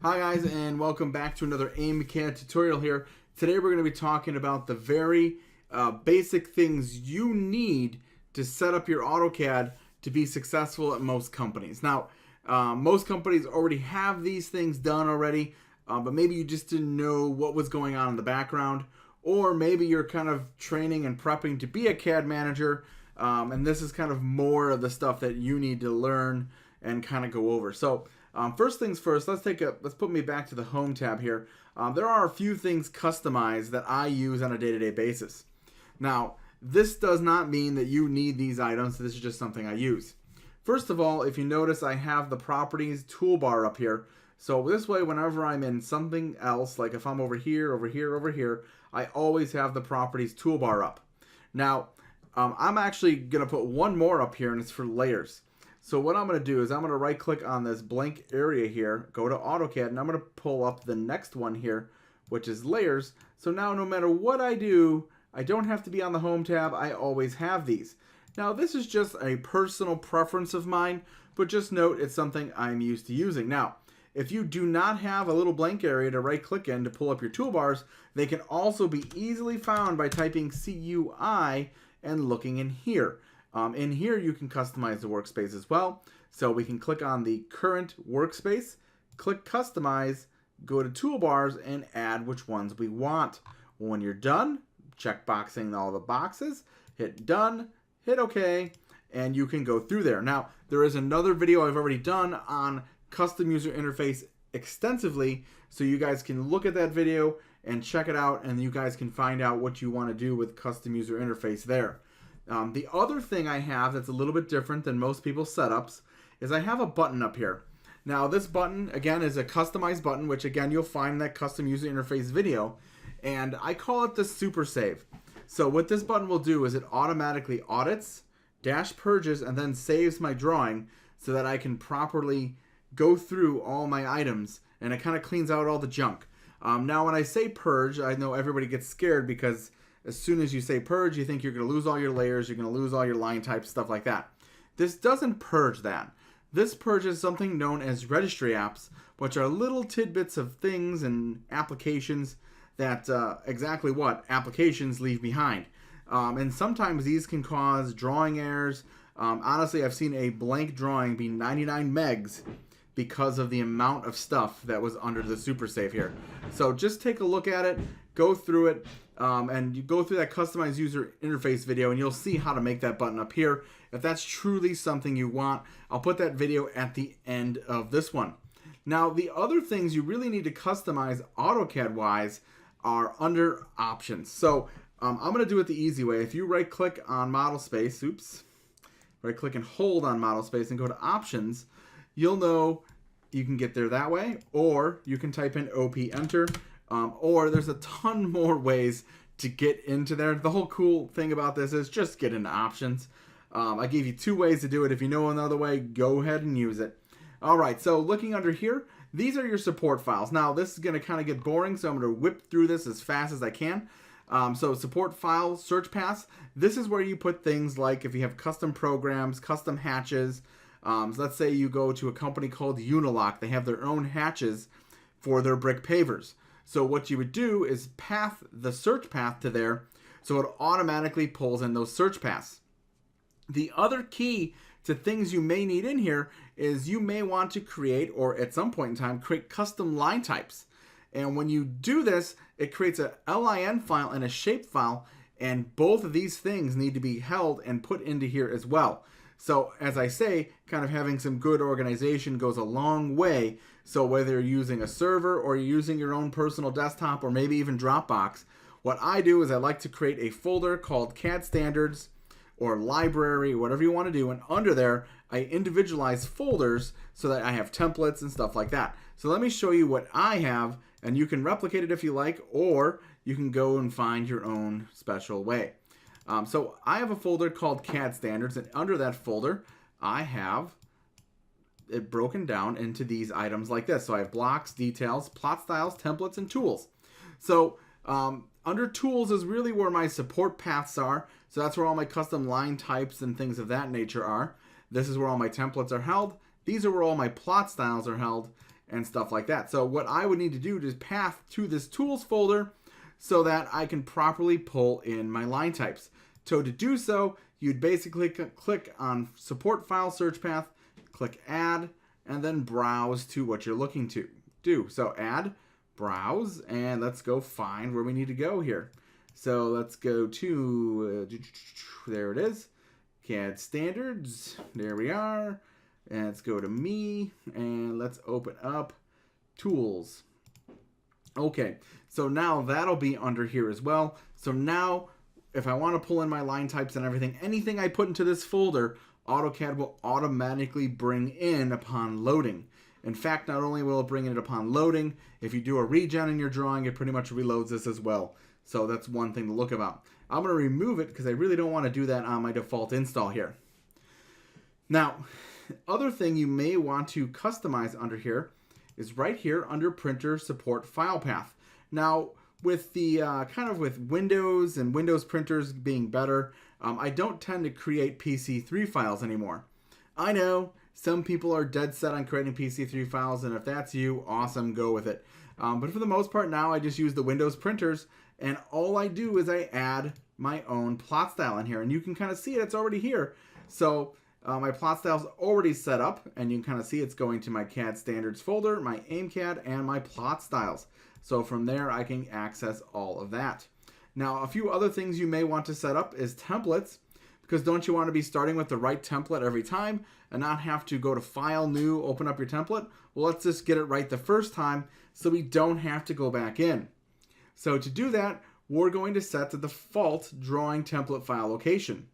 Hi guys, and welcome back to another CAD tutorial here. Today we're going to be talking about the very basic things you need to set up your AutoCAD to be successful at most companies. Now, most companies already have these things done already, but maybe you just didn't know what was going on in the background, or maybe you're kind of training and prepping to be a CAD manager, and this is kind of more of the stuff that you need to learn and kind of go over. So first things first, let's put me back to the Home tab here. There are a few things customized that I use on a day-to-day basis. Now, this does not mean that you need these items. This is just something I use. First of all, if you notice, I have the Properties toolbar up here. So this way, whenever I'm in something else, like if I'm over here, I always have the Properties toolbar up. Now, I'm actually going to put one more up here, and it's for layers. So what I'm going to do is I'm going to right click on this blank area here, go to AutoCAD, and I'm going to pull up the next one here, which is layers. So now no matter what I do, I don't have to be on the Home tab. I always have these. Now this is just a personal preference of mine, but just note it's something I'm used to using. Now, if you do not have a little blank area to right click in to pull up your toolbars, they can also be easily found by typing CUI and looking in here. In here, you can customize the workspace as well. So we can click on the current workspace, click Customize, go to Toolbars, and add which ones we want. When you're done, check boxing all the boxes, hit Done, hit OK, and you can go through there. Now, there is another video I've already done on custom user interface extensively, so you guys can look at that video and check it out, and you guys can find out what you want to do with custom user interface there. The other thing I have that's a little bit different than most people's setups is I have a button up here. Now this button, again, is a customized button, which again you'll find in that custom user interface video, and I call it the Super Save. So what this button will do is it automatically audits, dash purges, and then saves my drawing so that I can properly go through all my items, and it kind of cleans out all the junk. Now when I say purge, I know everybody gets scared because as soon as you say purge, you think you're going to lose all your layers, you're going to lose all your line types, stuff like that. This doesn't purge that. This purges something known as registry apps, which are little tidbits of things and applications that exactly what applications leave behind. And sometimes these can cause drawing errors. Honestly, I've seen a blank drawing be 99 megs because of the amount of stuff that was under the Super Save here. So just take a look at it, go through it, and you go through that customized user interface video, and you'll see how to make that button up here. If that's truly something you want, I'll put that video at the end of this one. Now, the other things you really need to customize AutoCAD-wise are under options. So I'm going to do it the easy way. If you right-click on Model Space, right-click and hold on Model Space and go to Options, you'll know you can get there that way, or you can type in OP Enter, or there's a ton more ways to get into there. The whole cool thing about this is just get into options. I gave you two ways to do it. If you know another way, go ahead and use it. All right, so looking under here, these are your support files. Now, this is going to kind of get boring, so I'm going to whip through this as fast as I can. So support file, search paths. This is where you put things like if you have custom programs, custom hatches. So let's say you go to a company called Unilock. They have their own hatches for their brick pavers. So what you would do is path the search path to there, so it automatically pulls in those search paths. The other key to things you may need in here is you may want to create, or at some point in time, create custom line types. And when you do this, it creates a LIN file and a shape file, and both of these things need to be held and put into here as well. So as I say, kind of having some good organization goes a long way. So whether you're using a server or you're using your own personal desktop or maybe even Dropbox, what I do is I like to create a folder called CAD Standards or Library, whatever you want to do. And under there, I individualize folders so that I have templates and stuff like that. So let me show you what I have, and you can replicate it if you like, or you can go and find your own special way. So I have a folder called CAD Standards, and under that folder, I have it broken down into these items like this. So I have blocks, details, plot styles, templates, and tools. So under tools is really where my support paths are. So that's where all my custom line types and things of that nature are. This is where all my templates are held. These are where all my plot styles are held. and stuff like that. So what I would need to do is path to this tools folder so that I can properly pull in my line types. So to do so, you'd basically click on support file search path, click add, and then browse to what you're looking to do. So add, browse, and let's go find where we need to go here. So let's go to, there it is, CAD standards, there we are. And let's go to me, and let's open up tools. Okay, so now that'll be under here as well. So now, if I want to pull in my line types and everything, anything I put into this folder, AutoCAD will automatically bring in upon loading. In fact, not only will it bring it upon loading, if you do a regen in your drawing, it pretty much reloads this as well. So that's one thing to look about. I'm going to remove it because I really don't want to do that on my default install here. Now, other thing you may want to customize under here is right here under printer support file path. Now, with the kind of with Windows and Windows printers being better, I don't tend to create PC3 files anymore. I know some people are dead set on creating PC3 files, and if that's you, awesome, go with it. But for the most part now, I just use the Windows printers, and all I do is I add my own plot style in here, and you can kind of see it, it's already here. So my plot style is already set up, and you can kind of see it's going to my CAD standards folder, my AimCAD, and my plot styles. So from there, I can access all of that. Now, a few other things you may want to set up is templates, because don't you want to be starting with the right template every time and not have to go to File, New, open up your template? Well, let's just get it right the first time so we don't have to go back in. So to do that, we're going to set the default drawing template file location.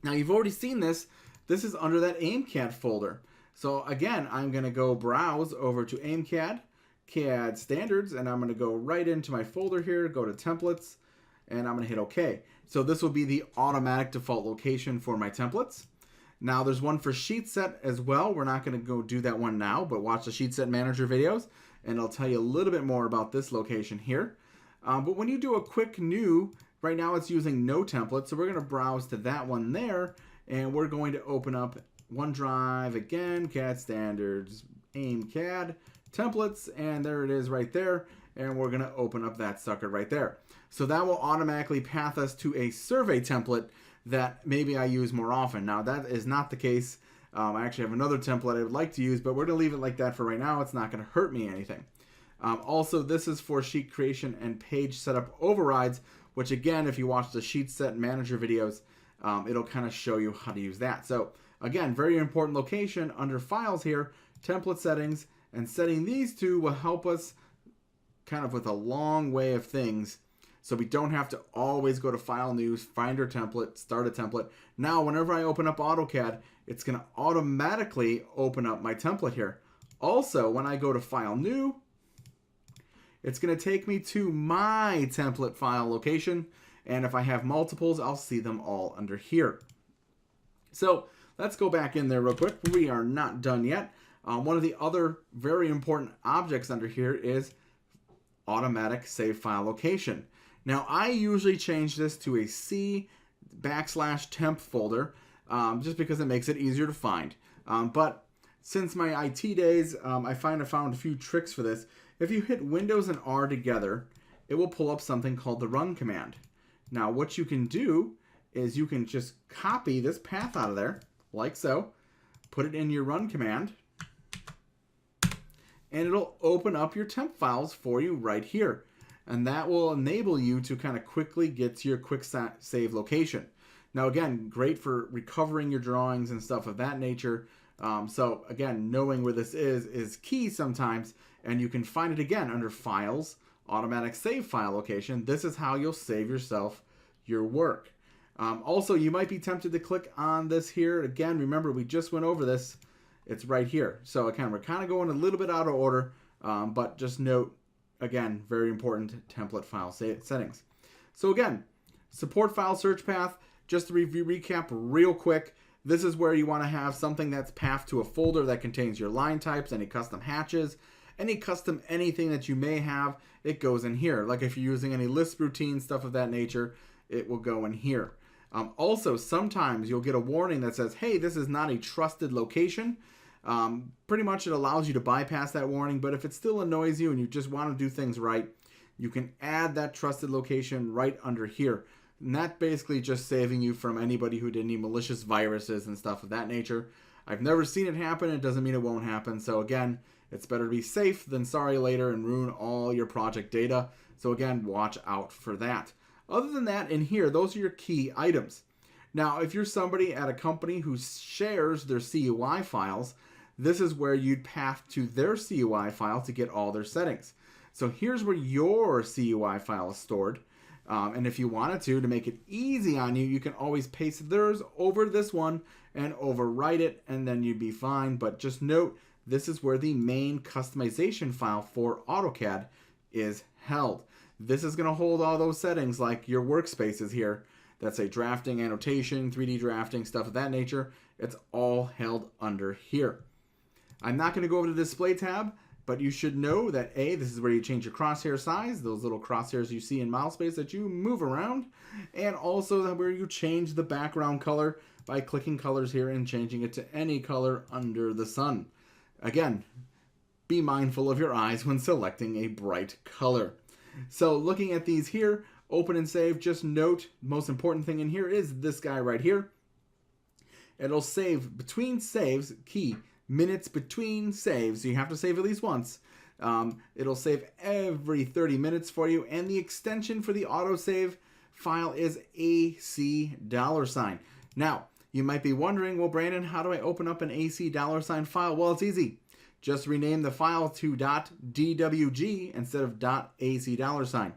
Now, you've already seen this. This is under that AimCAD folder. So again, I'm going to go browse over to AimCAD, CAD standards, and I'm going to go right into my folder here, go to templates, and I'm going to hit OK. So this will be the automatic default location for my templates. Now there's one for sheet set as well. We're not going to go do that one now, but watch the sheet set manager videos, and I'll tell you a little bit more about this location here. But when you do a quick new, right now it's using no template, so we're going to browse to that one there, and we're going to open up OneDrive again, CAD standards, AimCAD, templates, and there it is right there, and we're going to open up that sucker right there. So that will automatically path us to a survey template that maybe I use more often. Now that is not the case. I actually have another template I would like to use, but we're going to leave it like that for right now. It's not going to hurt me anything. Also, this is for sheet creation and page setup overrides, which again, if you watch the sheet set manager videos, it'll kind of show you how to use that. So again, very important location under files here, template settings, and setting these two will help us kind of with a long way of things. So we don't have to always go to File, New, find our template, start a template. Now, whenever I open up AutoCAD, it's going to automatically open up my template here. Also, when I go to File, New, it's going to take me to my template file location. And if I have multiples, I'll see them all under here. So let's go back in there real quick. We are not done yet. One of the other very important objects under here is automatic save file location. Now, I usually change this to a C/temp folder just because it makes it easier to find. But since my IT days, I found a few tricks for this. If you hit Windows and R together, it will pull up something called the run command. Now, what you can do is you can just copy this path out of there, like so, put it in your run command, and it'll open up your temp files for you right here. And that will enable you to kind of quickly get to your quick save location. Now, again, great for recovering your drawings and stuff of that nature. So again, knowing where this is key sometimes, and you can find it again under Files, Automatic Save File Location. This is how you'll save yourself your work. Also, you might be tempted to click on this here. Again, remember, we just went over this. It's right here. So again, we're kind of going a little bit out of order, but just note, again, very important template file settings. So again, support file search path, just to recap real quick, this is where you want to have something that's pathed to a folder that contains your line types, any custom hatches, any custom anything that you may have, it goes in here. Like if you're using any list routines, stuff of that nature, it will go in here. Also, sometimes you'll get a warning that says, hey, this is not a trusted location. Pretty much it allows you to bypass that warning, but if it still annoys you and you just want to do things right, you can add that trusted location right under here. And that basically just saving you from anybody who did any malicious viruses and stuff of that nature. I've never seen it happen. It doesn't mean it won't happen. So again, it's better to be safe than sorry later and ruin all your project data. So again, watch out for that. Other than that, in here, those are your key items. Now, if you're somebody at a company who shares their CUI files, this is where you'd path to their CUI file to get all their settings. So here's where your CUI file is stored. And if you wanted to make it easy on you, you can always paste theirs over this one and overwrite it, and then you'd be fine. But just note, this is where the main customization file for AutoCAD is held. This is going to hold all those settings like your workspaces here. That's a drafting, annotation, 3D drafting, stuff of that nature. It's all held under here. I'm not going to go over the display tab, but you should know that this is where you change your crosshair size, those little crosshairs you see in MouseSpace that you move around, and also where you change the background color by clicking colors here and changing it to any color under the sun. Again, be mindful of your eyes when selecting a bright color. So looking at these here, open and save, just note, most important thing in here is this guy right here. It'll save between saves, key, minutes between saves. So you have to save at least once. It'll save every 30 minutes for you, and the extension for the autosave file is AC $. Now, you might be wondering, well, Brandon, how do I open up an AC $ file? Well, it's easy. Just rename the file to .dwg instead of .ac $.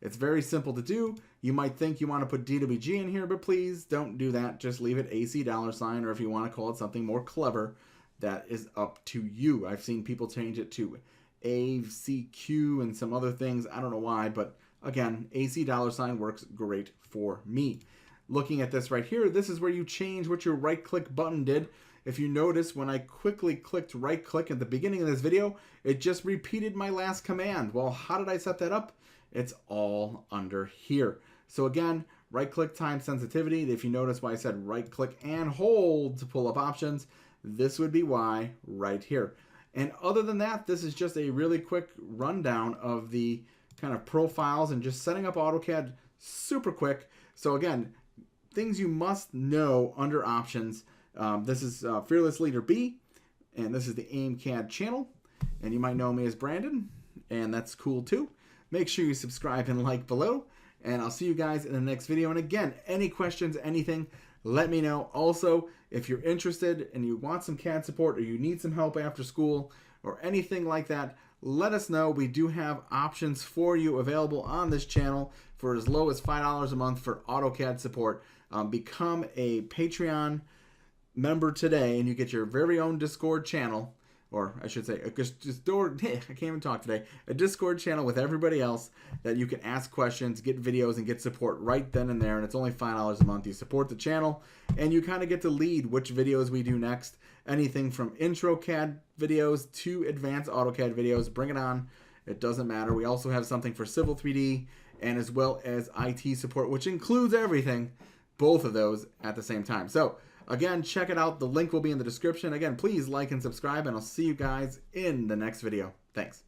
It's very simple to do. You might think you want to put DWG in here, but please don't do that. Just leave it AC $, or if you want to call it something more clever, that is up to you. I've seen people change it to ACQ and some other things. I don't know why, but again, AC $ works great for me. Looking at this right here, this is where you change what your right-click button did. If you notice, when I quickly clicked right-click at the beginning of this video, it just repeated my last command. Well, how did I set that up? It's all under here. So again, right-click time sensitivity. If you notice why I said right-click and hold to pull up options, this would be why right here. And other than that, this is just a really quick rundown of the kind of profiles and just setting up AutoCAD super quick. So again, things you must know under options. This is Fearless Leader B, and this is the AimCAD channel. And you might know me as Brandon, and that's cool too. Make sure you subscribe and like below, and I'll see you guys in the next video. And again, any questions, anything, let me know. Also, if you're interested and you want some CAD support or you need some help after school or anything like that, let us know. We do have options for you available on this channel for as low as $5 a month for AutoCAD support. Become a Patreon member today and you get your very own Discord channel, or I should say a Discord, I can't even talk today, a Discord channel with everybody else that you can ask questions, get videos, and get support right then and there. And it's only $5 a month. You support the channel and you kind of get to lead which videos we do next. Anything from intro CAD videos to advanced AutoCAD videos, bring it on. It doesn't matter. We also have something for Civil 3D and as well as IT support, which includes everything, both of those at the same time. So again, check it out. The link will be in the description. Again, please like and subscribe, and I'll see you guys in the next video. Thanks.